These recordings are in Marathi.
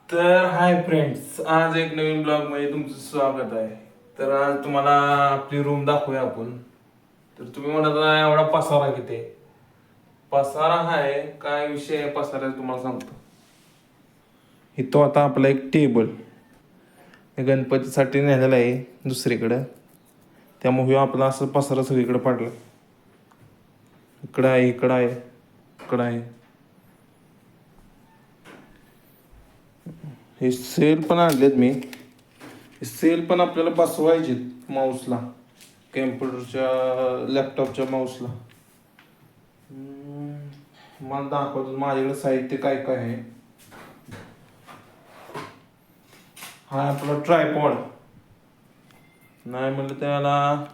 तर हाय फ्रेंड्स, आज एक नवीन ब्लॉग मध्ये तुमचं स्वागत आहे. तर आज तुम्हाला आपली रूम दाखवूया आपण. तर तुम्ही म्हणत आहे एवढा पसारा किती आहे? पसारा आहे काय विषय आहे पसाराचा तुम्हाला सांगतो. इथं आता आपला एक टेबल गणपतीसाठी नेलेला आहे दुसरीकडं, त्यामुळे ह्यो आपला असं पसारा सगळीकडे पडला. इकडं आहे, इकडं आहे, इकडं आहे. हे सेल पण आणलेत मी. सेल पण आपल्याला बसवायचे माऊसला, कॅम्प्युटरच्या लॅपटॉपच्या माऊसला. मला दाखवतो माझ्याकडे साहित्य काय काय आहे. हा आपला ट्रायपॉड, नाही म्हणलं त्याला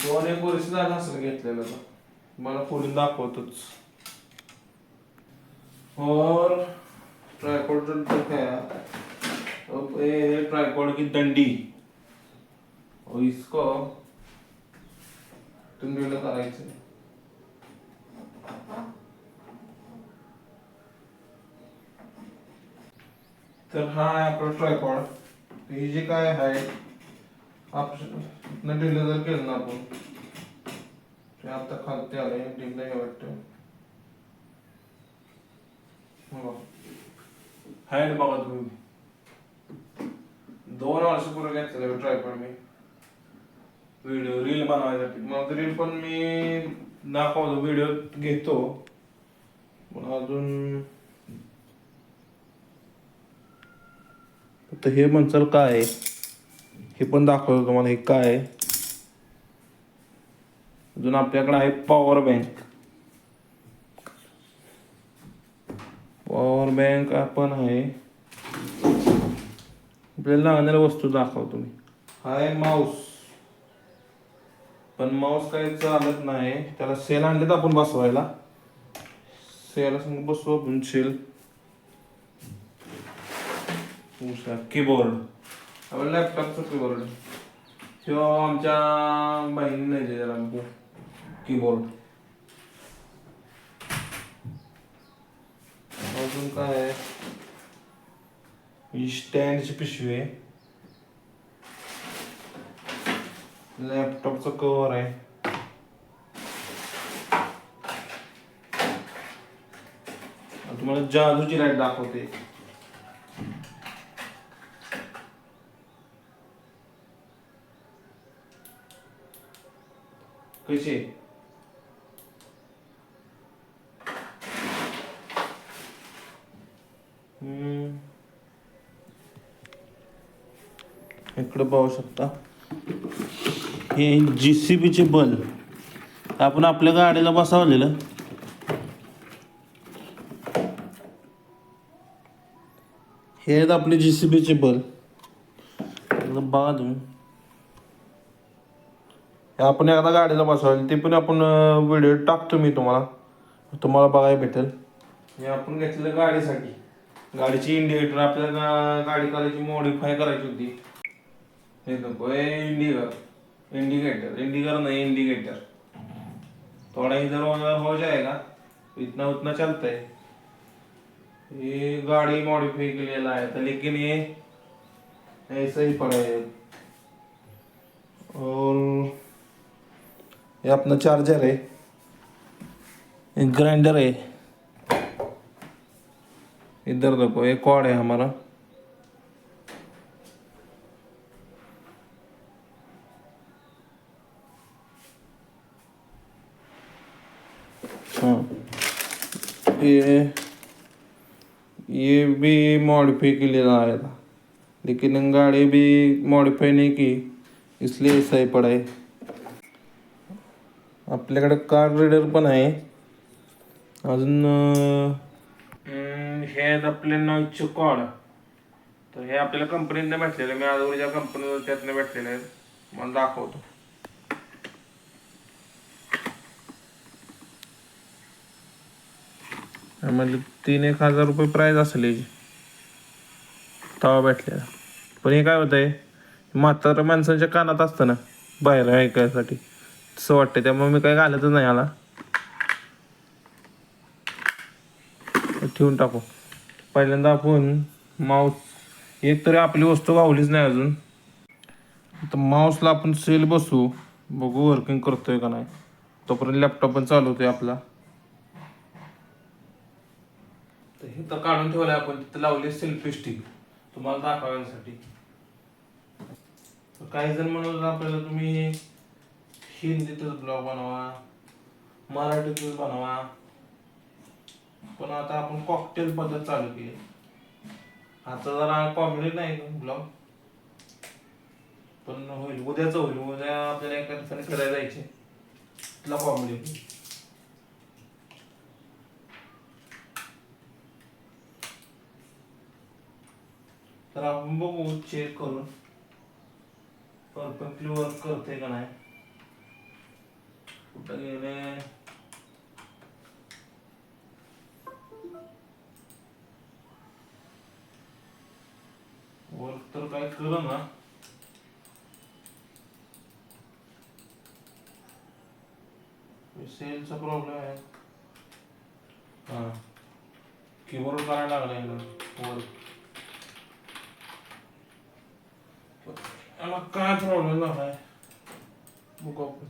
2-1 वर्ष झालं असं घेतलेलं तर मला खोलून दाखवतोच. और ट्रायपॉड तो क्या अब ये ट्राइपॉड की डंडी और इसको डंडीला करायचं. तर हा आहे आपला ट्रायपॉड. हे जे काय आहे ऑप्शन डिले जर केलं ना आपण, ते आता खालते आले डिले हे वाटतं. हाईट बघा तुम्ही, 2 वर्षापूर्वी घेतलेलं ट्रायपॉड मी व्हिडिओ रील बनवायसाठी. मग रील पण मी दाखवतो, व्हिडिओ घेतो पण अजून तर हे म्हणचाल काय आहे हे पण दाखवतो तुम्हाला. हे काय आहे अजून आपल्याकडे आहे पॉवर बँक. पॉवर बँक आपण आहे आपल्याला लागणाऱ्या वस्तू दाखवतो मी. हाय माऊस, पण माऊस काही चालत नाही, त्याला सेल आणलेत आपण बसवायला. सेल बसवू आपण सेल. कीबोर्ड आपल्या लॅपटॉपचा कीबोर्ड, किंवा आमच्या बहिणीने दिलेला कीबोर्ड. अजून काय आहे, ही स्टँडची पिशवी आहे, लॅपटॉपचं कव्हर आहे, तुम्हाला जादूची लाईट दाखवते. कशी इकडे पाहू शकता. हे JCBचे बल्ब आपण आपल्या गाडीला बसवलेलं. हे आहेत आपले JCBचे बल्ब. बघा तुम्ही, आपण एकदा गाडीला बसवायला, ते पण आपण व्हिडिओ टाकतो मी तुम्हाला बघायला भेटेल. हे आपण घेतलेलं गाडीसाठी, गाडीची इंडिकेटर आपल्याला गाडी करायची, मॉडिफाय करायची होती. हे नको इंडिकेटर नहीं इंडिकेटर थोड़ा इधर उधर हो जाएगा, इतना उतना चलता है. ये गाड़ी मॉडिफाई के लिए लाया था, लेकिन ये ऐसा ही पड़ा है. और ये अपना चार्जर है, एक ग्राइंडर है, इधर देखो एक कॉर्ड है हमारा. हाँ, ये भी मॉडिफाई के लिए लाया था, लेकिन गाड़ी भी मॉडिफाई नहीं की, इसलिए ऐसा ही पड़ा है. आपल्याकडे कार्ड रीडर पण आहे. अजून हे आहेत आपले नॉईजचे कॉर्ड. तर हे आपल्याला कंपनीने भेटलेले, मी अगोदर ज्या कंपनीवर त्यातने भेटलेले आहेत, मला दाखवतो. म्हणजे 3-1 हजार रुपये प्राईज असेल याची तवा भेटलेला. पण हे काय होत आहे, म्हाताऱ्या माणसांच्या कानात असतं ना बाहेर ऐकायसाठी, तसं वाटतं, त्यामुळे मी काय घालतच नाही याला. ठेवून टाकू. पहिल्यांदा आपण माऊस एक तरी आपली वस्तू गावलीच नाही अजून. तर माऊसला आपण सेल बसू, बघू वर्किंग करतोय का नाही. तोपर्यंत लॅपटॉप पण चालू होतोय आपला. तर हे तर काढून ठेवलंय आपण, तिथं लावले सेल्फी स्टिक तुम्हाला दाखवण्यासाठी. काही जण म्हणत होते आपल्याला तुम्ही हिंदीतच ब्लॉग बनवा, मराठीतच बनवा, पण आता आपण कॉकटेल पद्धत चालू केली. आता जरा कॉमेडी नाही ब्लॉग, पण होईल उद्याच होईल. उद्या आपल्याला एका ठिकाणी फिरायला जायचे, तिथला कॉमेडी. तर आपण बघू चेक करून परफेक्टली वर्क करते का नाही. कुठं गेले वर्क तर काय कर ना. सेलचा प्रॉब्लेम आहे. हां कीबोर्ड करायला लागलाय वर्क. याला काय प्रॉब्लेम झालाय बघू आपण.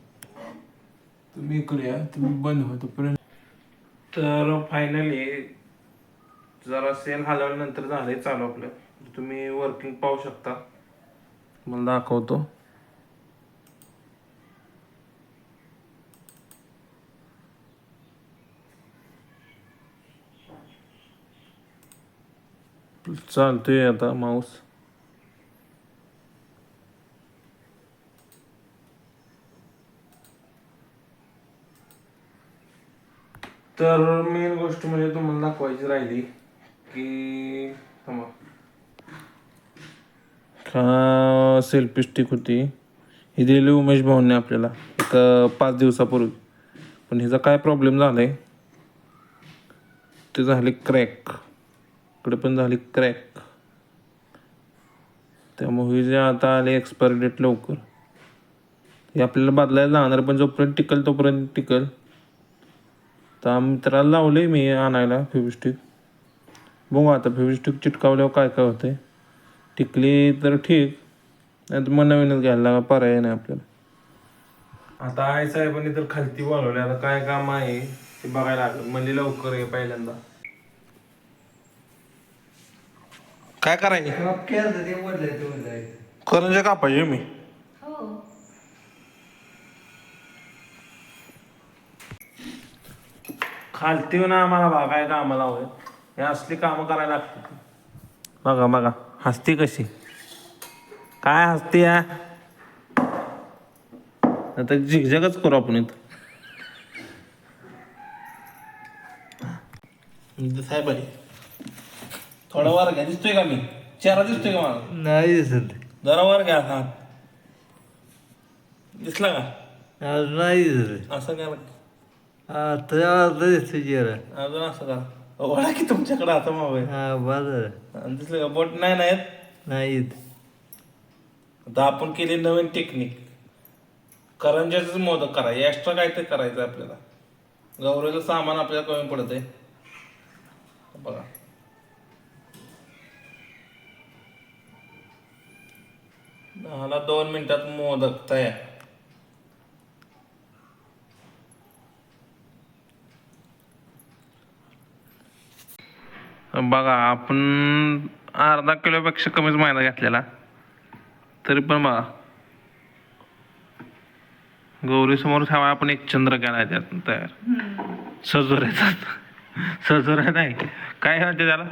तुम्ही इकडे या, तुम्ही बंद होतो पर्यंत. तर फायनली जरा सेल हलवल्यानंतर झालंय चालू आपलं. तुम्ही वर्किंग पाहू शकता, मला दाखवतो. चालतोय आता माऊस. तर मेन गोष्ट म्हणजे तुम्हाला दाखवायची राहिली की सेल्फी स्टिक होती. ही दिलेली उमेश भाऊंनी आपल्याला एक 5 दिवसापूर्वी. पण हिचा काय प्रॉब्लेम झालाय, ते झाले क्रॅक. इकडे पण झाली क्रॅक. त्यामुळे जे आता आले एक्सपायरी डेट लवकर, हे आपल्याला बदलायला लागणार. पण जोपर्यंत टिकल तोपर्यंत टिकल. तर मित्राला लावले मी आणायला फेविस्टिक. बघू आता फेविस्टिक चिटकावल्यावर काय काय होतंय. टिकली तर ठीक, नाही तर मग नवीनच घ्यायला लागा, पर्याय नाही आपल्याला. आता आई साहेबांनी तर खालती बोलवले. आता काय काम आहे ते बघायला लागलं. म्हणजे लवकर आहे पहिल्यांदा. काय करायचे करंजे कापायचे मी. खालती ना आम्हाला बघाय कामाला होय, हे असली कामं करायला लागतात. बघा बघा हसती कशी, काय हसती या. आता झिगझगच करू आपण इथं. साहेब थोडा वर घ्या, दिसतोय का मी चेहरा, दिसतोय का मला? नाही दिसत. जरा वर घ्या हात, दिसला का? नाही दिसत. असं करा, आता दिसतो जरा. अजून असं करा. ओळा की तुमच्याकडे आता मोबाईल. हा बाजार दिसलं का? बोट नाही ना येत. नाही. आता आपण केली नवीन टेक्निक, करंजाच मोदक करायचे. एक्स्ट्रा काय ते करायचं आपल्याला. गौरीचं सामान आपल्याला कमी पडत आहे बघा. मला 2 मिनिटात मोदक तयार. बघा आपण अर्धा किलोपेक्षा कमीच मैदा घेतलेला, तरी पण बघा गौरी समोर ठेवा आपण एक चंद्र केलाय त्यात तयार. सजोऱ्याचा सजोऱ्या नाही काय म्हणते त्याला.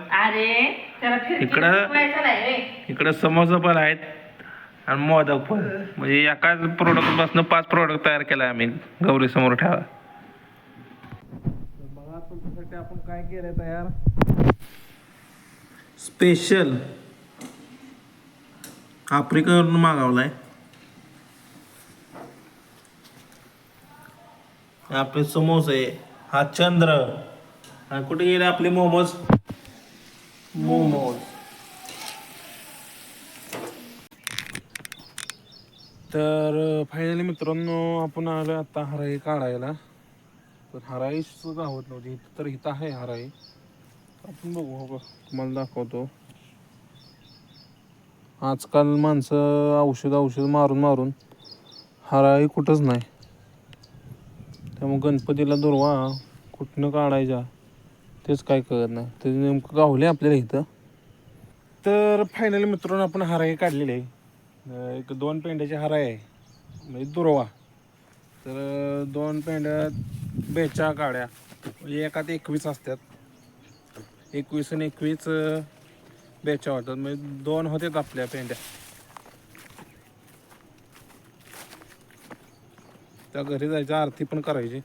इकडं समोसा पण आहेत आणि मोदक पण. म्हणजे एकाच प्रोडक्ट पासून 5 प्रोडक्ट तयार केलाय आम्ही गौरी समोर ठेवा. बघा तुमच्यासाठी आपण काय केलंय तयार. स्पेशल आफ्रिकेवरून मागवलाय. आपले समोसे, हा चंद्र, आणि कुठे गेले आपले मोमोज. तर फायनली मित्रांनो आपण आलो आता हराई काढायला. पण हराईच गावत नव्हती, तर इथं आहे हराई. आपण बघू हो का तुम्हाला दाखवतो. आजकाल माणसं औषध मारून मारून हराळी कुठंच नाही. त्यामुळे गणपतीला दुर्वा कुठनं काढायचा तेच काय कळत नाही. ते नेमकं गावले आपल्याला इथं. तर फायनली मित्रांनो आपण हराळी काढलेली आहे. एक 2 पेंड्याची हराळी आहे म्हणजे दुर्वा. तर 2 पेंड्यात 42 काड्या एकात 21 असतात. 21 आणि 21 42 होतात म्हणजे 2 होतात आपल्या पेंड्या. त्या घरी जायचं आरती पण करायची.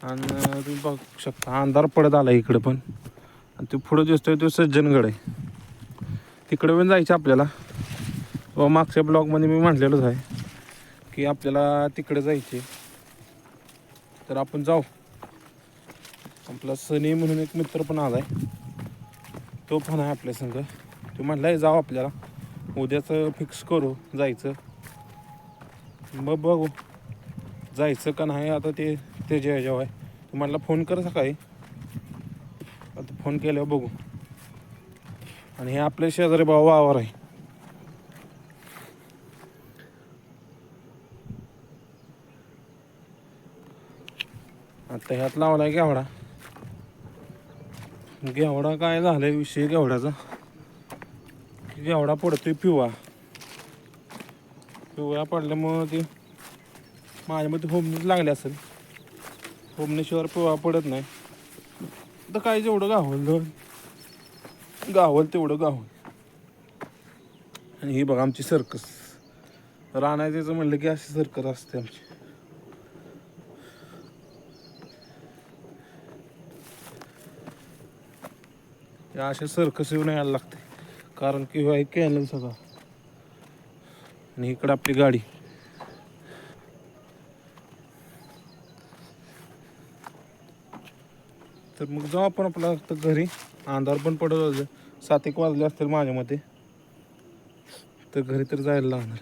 आणि तुम्ही बघू शकता अंधार पडत आला इकडे पण. आणि ते पुढं दिसतोय तो सज्जनगड आहे. तिकडे पण जायचं आपल्याला. व मागच्या ब्लॉगमध्ये मी म्हटलेलंच आहे की आपल्याला तिकडे जायचे. तर आपण जाऊ. आपला सनी म्हणून एक मित्र पण आलाय. तो पण आहे आपल्या संग. तो म्हटलाय जाऊ आपल्याला. उद्याच फिक्स करू जायचं. मग बघू जायचं का नाही आता ते जेव्हा आहे. तू म्हटला फोन कर सकाळी. आता फोन केल्यावर बघू. आणि हे आपल्या शेजारी भाऊ वावर आहे. आता ह्यात लावलाय घेवडा. घेवडा काय झालाय विषय घेवड्याचा. घेवडा पडतोय पिवळा. पिवळा पडल्यामुळं ते माझ्या मते होमणीच लागले असेल. होमणीशिवाय पिवळा पडत नाही. तर काय जेवढं गावल तेवढं गावल. आणि ही बघा आमची सर्कस. रानायचं म्हणलं की अशी सर्कस असते आमची. या अशा सर्कस येऊन यायला लागते. कारण की हे कॅनल सगळं. आणि इकडं आपली गाडी. तर मग जाऊ आपण आपला घरी. अंधार पण पडत 7 एक वाजले असतील माझ्या मते. तर घरी तर जायला लागणार.